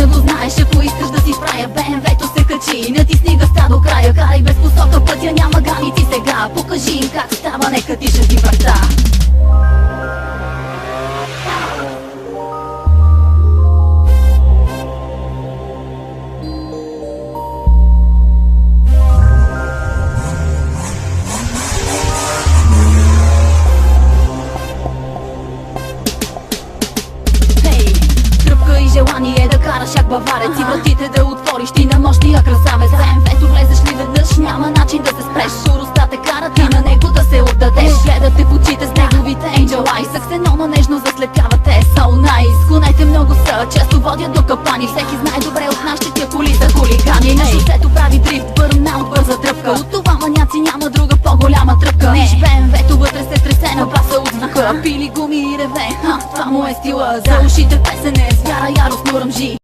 наистина го знаеш. Ако искаш да си правя БМВ-то се качи, натисни гъста до края, карай без посока, пътя няма граници сега. Покажи им как става, нека тишат ти врата. И желание да караш як баварец и вратите да отвориш ти на мощния красавец. БМВ-то влезеш ли веднъж, няма начин да се спреш. Скоростта те карат и на него да се отдадеш. Гледате в очите с неговите angel eyes, саксенона нежно заслепявате so nice. Конете много са, често водят до капани. Всеки знае добре от нас, че тия коли са хулигани. На шосето прави дрифт, бърнаут, бърза тръпка. От това маняци няма друга по-голяма тръпка. Виж БМВ-то вътре се тресе на баса от звука. Пили гуми и реве, това му е стила. За ушите песене, с вяра яростно ръмжи.